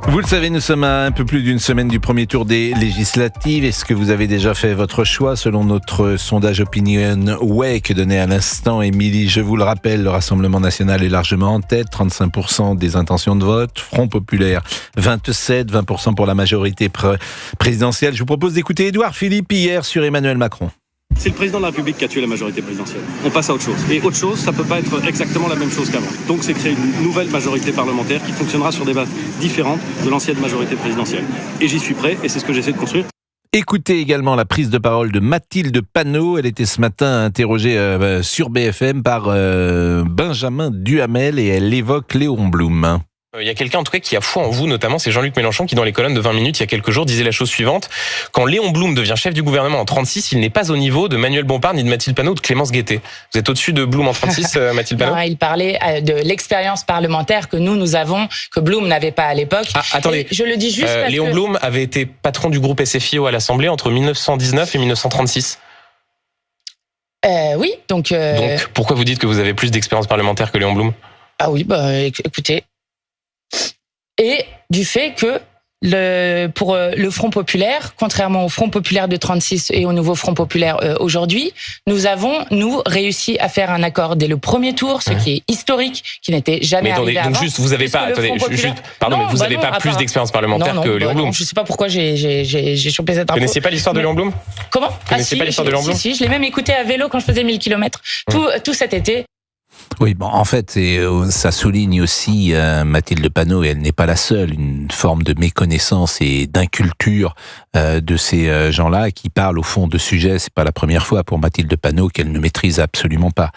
Vous le savez, nous sommes à un peu plus d'une semaine du premier tour des législatives. Est-ce que vous avez déjà fait votre choix selon notre sondage Opinion Wake donné à l'instant, Émilie? Je vous le rappelle, le Rassemblement national est largement en tête, 35% des intentions de vote, Front populaire 27, 20% pour la majorité présidentielle. Je vous propose d'écouter Édouard Philippe hier sur Emmanuel Macron. C'est le président de la République qui a tué la majorité présidentielle. On passe à autre chose. Et autre chose, ça ne peut pas être exactement la même chose qu'avant. Donc c'est créer une nouvelle majorité parlementaire qui fonctionnera sur des bases différentes de l'ancienne majorité présidentielle. Et j'y suis prêt, et c'est ce que j'essaie de construire. Écoutez également la prise de parole de Mathilde Panot. Elle était ce matin interrogée sur BFM par Benjamin Duhamel et elle évoque Léon Blum. Il y a quelqu'un en tout cas qui a foi en vous, notamment c'est Jean-Luc Mélenchon qui dans les colonnes de 20 minutes il y a quelques jours disait la chose suivante: quand Léon Blum devient chef du gouvernement en 36, il n'est pas au niveau de Manuel Bompard, ni de Mathilde Panot ou de Clémence Guettet. Vous êtes au-dessus de Blum en 36, Mathilde Panot? Non, il parlait de l'expérience parlementaire que nous avons, que Blum n'avait pas à l'époque. Ah, attendez, et je le dis juste parce Léon Blum avait été patron du groupe SFIO à l'Assemblée entre 1919 et 1936. Oui, donc pourquoi vous dites que vous avez plus d'expérience parlementaire que Léon Blum? Ah oui, écoutez. Et du fait que pour le Front populaire, contrairement au Front populaire de 36 et au nouveau Front populaire aujourd'hui, nous avons réussi à faire un accord dès le premier tour, ce qui est historique, qui n'était jamais arrivé avant. Donc juste, vous n'avez pas, attendez, pardon, mais vous n'avez pas plus d'expérience parlementaire que Léon Blum. Je ne sais pas pourquoi j'ai chopé cette info. Vous connaissiez pas l'histoire de Léon Blum? Comment? Vous connaissiez pas l'histoire de Léon Blum? Si, je l'ai même écouté à vélo quand je faisais 1000 km tout cet été. Oui, bon, en fait, ça souligne aussi Mathilde Panot, et elle n'est pas la seule, une forme de méconnaissance et d'inculture de ces gens-là qui parlent au fond de sujets. C'est pas la première fois pour Mathilde Panot qu'elle ne maîtrise absolument pas.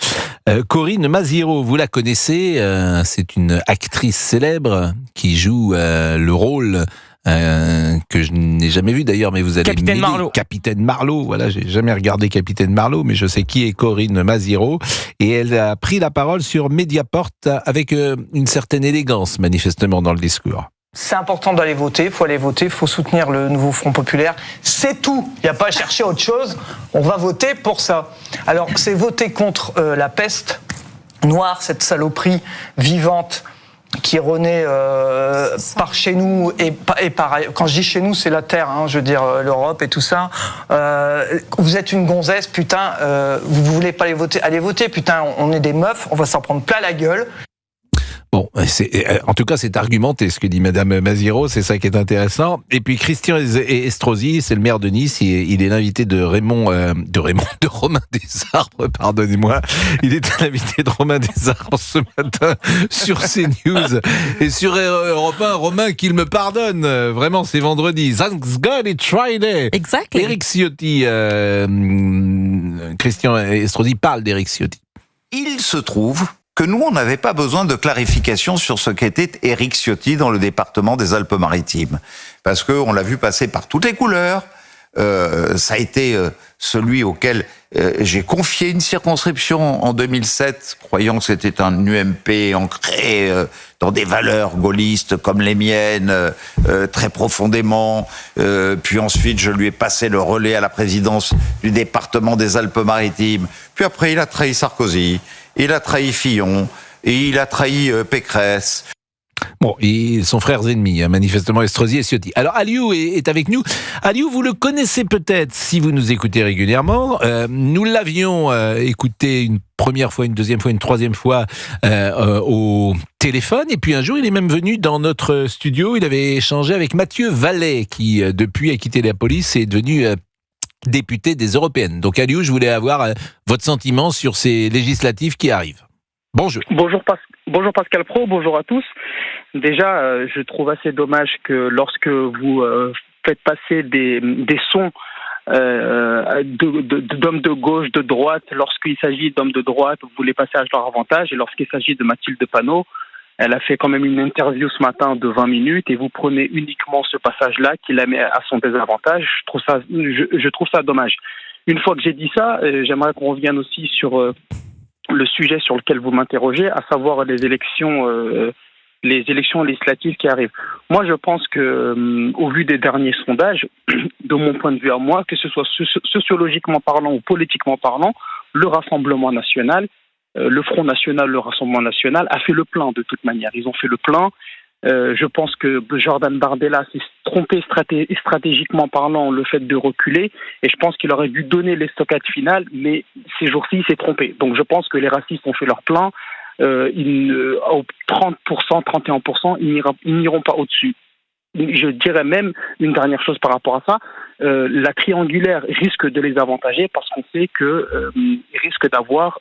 Corinne Maziero, vous la connaissez, c'est une actrice célèbre qui joue le rôle que je n'ai jamais vu d'ailleurs, mais vous allez Capitaine Marlowe. Capitaine Marlowe, voilà, j'ai jamais regardé Capitaine Marlowe, mais je sais qui est Corinne Maziero, et elle a pris la parole sur Mediaport avec une certaine élégance, manifestement, dans le discours. C'est important d'aller voter, il faut aller voter, il faut soutenir le nouveau Front populaire, c'est tout, il n'y a pas à chercher autre chose, on va voter pour ça. Alors c'est voter contre la peste noire, cette saloperie vivante qui renaît par chez nous et par ailleurs. Quand je dis chez nous, c'est la terre, je veux dire l'Europe et tout ça. Vous êtes une gonzesse, putain, vous voulez pas aller voter, allez voter, putain, on est des meufs, on va s'en prendre plein la gueule. Bon, en tout cas, c'est argumenté ce que dit Madame Maziero, c'est ça qui est intéressant. Et puis Christian Estrosi, c'est le maire de Nice, il est l'invité de Romain Desarbres, pardonnez-moi. Il est l'invité de Romain Desarbres ce matin sur CNews et sur Europe 1. Romain, qu'il me pardonne, vraiment, c'est vendredi. Thanks God it's Friday. Exactly. Éric Ciotti, Christian Estrosi parle d'Éric Ciotti. Il se trouve que nous, on n'avait pas besoin de clarification sur ce qu'était Éric Ciotti dans le département des Alpes-Maritimes. Parce qu'on l'a vu passer par toutes les couleurs. Ça a été celui auquel j'ai confié une circonscription en 2007, croyant que c'était un UMP ancré dans des valeurs gaullistes comme les miennes, très profondément. Puis ensuite, je lui ai passé le relais à la présidence du département des Alpes-Maritimes. Puis après, il a trahi Sarkozy. Il a trahi Fillon, et il a trahi Pécresse. Bon, ils sont frères ennemis, manifestement, Estrosi et Ciotti. Alors, Aliou est avec nous. Aliou, vous le connaissez peut-être si vous nous écoutez régulièrement. Nous l'avions écouté une première fois, une deuxième fois, une troisième fois au téléphone. Et puis un jour, il est même venu dans notre studio. Il avait échangé avec Mathieu Vallet, qui depuis a quitté la police et est devenu député des Européennes. Donc, Aliou, je voulais avoir votre sentiment sur ces législatives qui arrivent. Bonjour. Bonjour Pascal Pro, bonjour à tous. Déjà, je trouve assez dommage que lorsque vous faites passer des sons d'hommes de gauche, de droite, lorsqu'il s'agit d'hommes de droite, vous les passez à leur avantage, et lorsqu'il s'agit de Mathilde Panot, elle a fait quand même une interview ce matin de 20 minutes et vous prenez uniquement ce passage-là qui la met à son désavantage. Je trouve ça dommage. Une fois que j'ai dit ça, j'aimerais qu'on revienne aussi sur le sujet sur lequel vous m'interrogez, à savoir les élections législatives qui arrivent. Moi, je pense que, au vu des derniers sondages, de mon point de vue à moi, que ce soit sociologiquement parlant ou politiquement parlant, le Rassemblement national, le Front national, le Rassemblement national a fait le plein de toute manière. Ils ont fait le plein. Je pense que Jordan Bardella s'est trompé stratégiquement parlant le fait de reculer, et je pense qu'il aurait dû donner l'estocade finale, mais ces jours-ci il s'est trompé. Donc je pense que les racistes ont fait leur plein. Au 30%, 31%, ils n'iront pas au-dessus. Je dirais même une dernière chose par rapport à ça, la triangulaire risque de les avantager parce qu'on sait qu'ils risquent d'avoir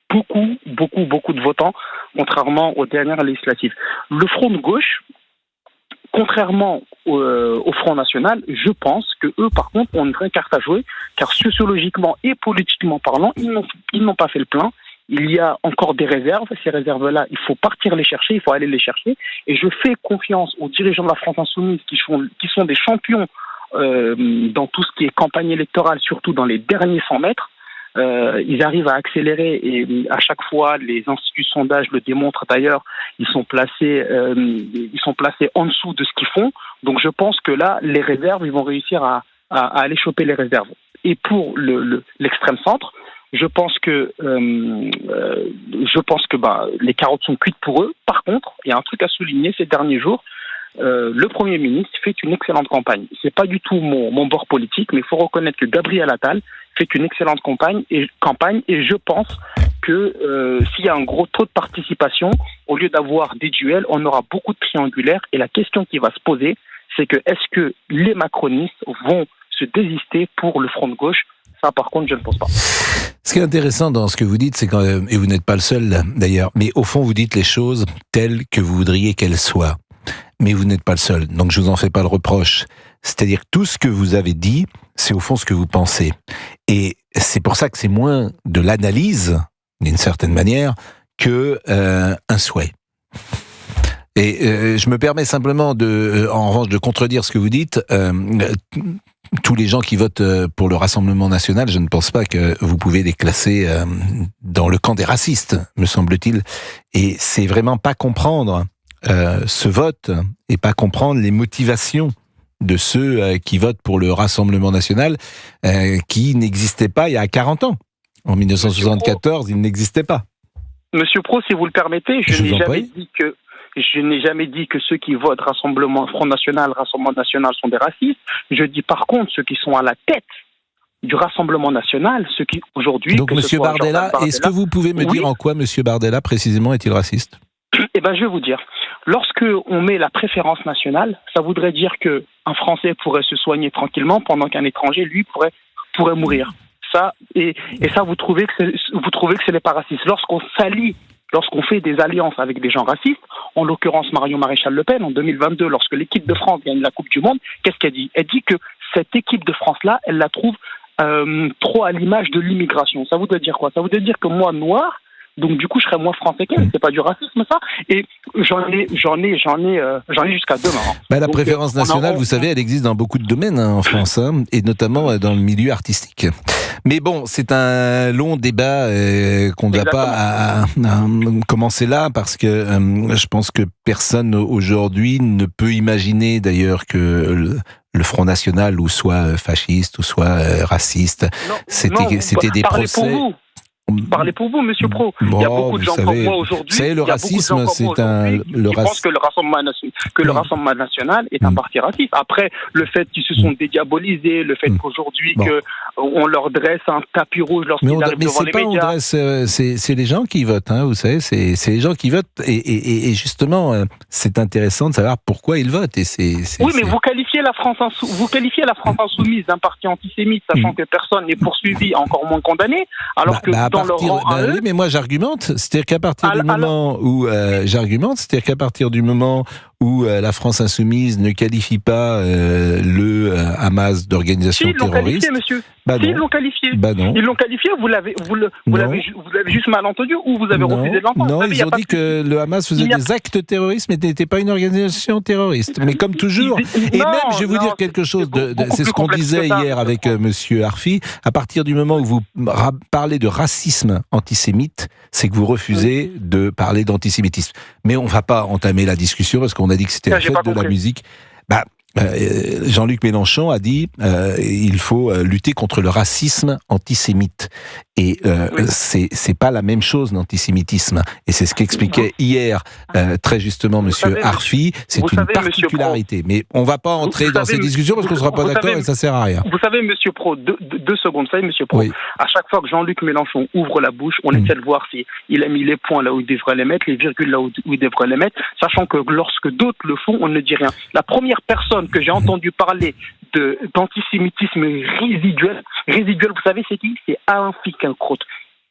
beaucoup de votants, contrairement aux dernières législatives. Le Front de gauche, contrairement au Front National, je pense que eux, par contre, ont une vraie carte à jouer, car sociologiquement et politiquement parlant, ils n'ont pas fait le plein. Il y a encore des réserves. Ces réserves-là, il faut partir les chercher, il faut aller les chercher. Et je fais confiance aux dirigeants de la France Insoumise qui sont des champions dans tout ce qui est campagne électorale, surtout dans les derniers 100 mètres. Ils arrivent à accélérer et à chaque fois, les instituts de sondage le démontrent d'ailleurs, ils sont placés en dessous de ce qu'ils font. Donc je pense que là, les réserves, ils vont réussir à aller choper les réserves. Et pour l'extrême centre, je pense que les carottes sont cuites pour eux. Par contre, il y a un truc à souligner ces derniers jours. Le Premier ministre fait une excellente campagne. C'est pas du tout mon bord politique, mais il faut reconnaître que Gabriel Attal fait une excellente campagne et je pense que s'il y a un gros taux de participation, au lieu d'avoir des duels, on aura beaucoup de triangulaires. Et la question qui va se poser, c'est que est-ce que les macronistes vont se désister pour le Front de gauche? Ça, par contre, je ne pense pas. Ce qui est intéressant dans ce que vous dites, c'est et vous n'êtes pas le seul d'ailleurs, mais au fond, vous dites les choses telles que vous voudriez qu'elles soient. Mais vous n'êtes pas le seul, donc je vous en fais pas le reproche. C'est-à-dire que tout ce que vous avez dit, c'est au fond ce que vous pensez. Et c'est pour ça que c'est moins de l'analyse, d'une certaine manière, que un souhait. Et je me permets simplement en revanche, de contredire ce que vous dites. Tous les gens qui votent pour le Rassemblement national, je ne pense pas que vous pouvez les classer dans le camp des racistes, me semble-t-il. Et c'est vraiment pas comprendre ce vote et pas comprendre les motivations de ceux qui votent pour le Rassemblement national qui n'existaient pas il y a 40 ans. En 1974, ils n'existaient pas. Monsieur Pro, si vous le permettez, je n'ai jamais dit que ceux qui votent Front National, Rassemblement national sont des racistes. Je dis par contre ceux qui sont à la tête du Rassemblement national, ceux qui aujourd'hui... Donc Monsieur Bardella, est-ce que vous pouvez me dire en quoi Monsieur Bardella précisément est-il raciste? Eh bien, je vais vous dire. Lorsque on met la préférence nationale, ça voudrait dire que un Français pourrait se soigner tranquillement pendant qu'un étranger, lui, pourrait mourir. Ça, et ça, vous trouvez que ce n'est pas raciste. Lorsqu'on fait des alliances avec des gens racistes, en l'occurrence Marion Maréchal Le Pen, en 2022, lorsque l'équipe de France gagne la Coupe du Monde, qu'est-ce qu'elle dit? Elle dit que cette équipe de France-là, elle la trouve trop à l'image de l'immigration. Ça voudrait dire quoi? Ça voudrait dire que moi, noir, donc du coup, je serais moins français qu'elle. C'est pas du racisme, ça. Et j'en ai jusqu'à demain. La préférence nationale, vous savez, elle existe dans beaucoup de domaines en France, et notamment dans le milieu artistique. Mais bon, c'est un long débat qu'on ne va pas commencer là, parce que je pense que personne aujourd'hui ne peut imaginer d'ailleurs que le Front National ou soit fasciste ou soit raciste. C'était des procès. Parlez pour vous, Monsieur Pro. Il y a beaucoup de gens comme moi aujourd'hui. Vous savez, le racisme, c'est qui pensent que le Rassemblement national est un parti raciste. Après, le fait qu'ils se sont dédiabolisés, le fait qu'aujourd'hui on leur dresse un tapis rouge lorsqu'ils arrivent devant les médias. C'est les gens qui votent, vous savez, c'est les gens qui votent. Et justement, c'est intéressant de savoir pourquoi ils votent. Mais vous qualifiez la France insoumise d'un parti antisémite, sachant que personne n'est poursuivi, encore moins condamné, alors que oui, mais moi j'argumente, c'est-à-dire qu'à partir du moment où la France insoumise ne qualifie pas le Hamas d'organisation terroriste. Ils l'ont qualifié. Ils l'ont qualifié. Vous l'avez juste mal entendu ou vous avez refusé de l'entendre. Non, ils ont dit que le Hamas faisait des actes terroristes, mais n'était pas une organisation terroriste. Mais comme toujours. Et même, je vais vous dire quelque chose. C'est ce qu'on disait hier avec Monsieur Arfi. À partir du moment où vous parlez de racisme antisémite, c'est que vous refusez de parler d'antisémitisme. Mais on ne va pas entamer la discussion parce qu'on a dit que c'était la fête de la musique. Jean-Luc Mélenchon a dit il faut lutter contre le racisme antisémite. Et c'est pas la même chose, l'antisémitisme. Et c'est ce qu'expliquait hier très justement Monsieur Arfi. C'est une particularité. Mais on va pas entrer dans ces discussions parce qu'on sera pas d'accord et ça sert à rien. Vous savez, Monsieur Pro, deux secondes. Vous savez, Monsieur Pro, à chaque fois que Jean-Luc Mélenchon ouvre la bouche, on essaie de voir si il a mis les points là où il devrait les mettre, les virgules là où il devrait les mettre, sachant que lorsque d'autres le font, on ne dit rien. La première personne que j'ai entendu parler d'antisémitisme résiduel, vous savez c'est qui? C'est Alain Finkielkraut.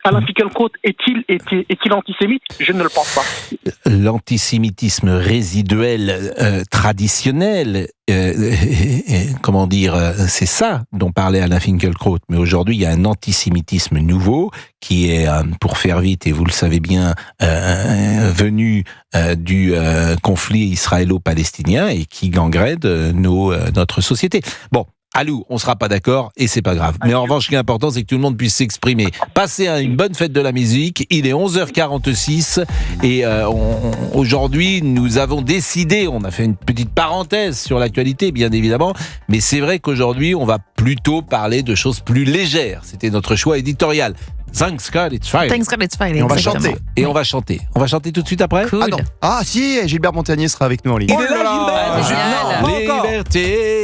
Alain Finkielkraut est-il antisémite? Je ne le pense pas. L'antisémitisme résiduel traditionnel, comment dire, c'est ça dont parlait Alain Finkielkraut. Mais aujourd'hui, il y a un antisémitisme nouveau qui est, pour faire vite, et vous le savez bien, venu du conflit israélo-palestinien et qui gangrène notre société. Bon. Alou, on sera pas d'accord et c'est pas grave. Mais en revanche, ce qui est important, c'est que tout le monde puisse s'exprimer. Passez une bonne fête de la musique. Il est 11h46 et aujourd'hui, nous avons décidé, on a fait une petite parenthèse sur l'actualité, bien évidemment, mais c'est vrai qu'aujourd'hui, on va plutôt parler de choses plus légères. C'était notre choix éditorial. Thanks God it's Friday. Thanks God it's Friday. Et on va chanter. Et on va chanter. On va chanter tout de suite après. Cool. Ah non. Ah si, Gilbert Montagnier sera avec nous en ligne. Il est là, Gilbert. Génial. Liberté.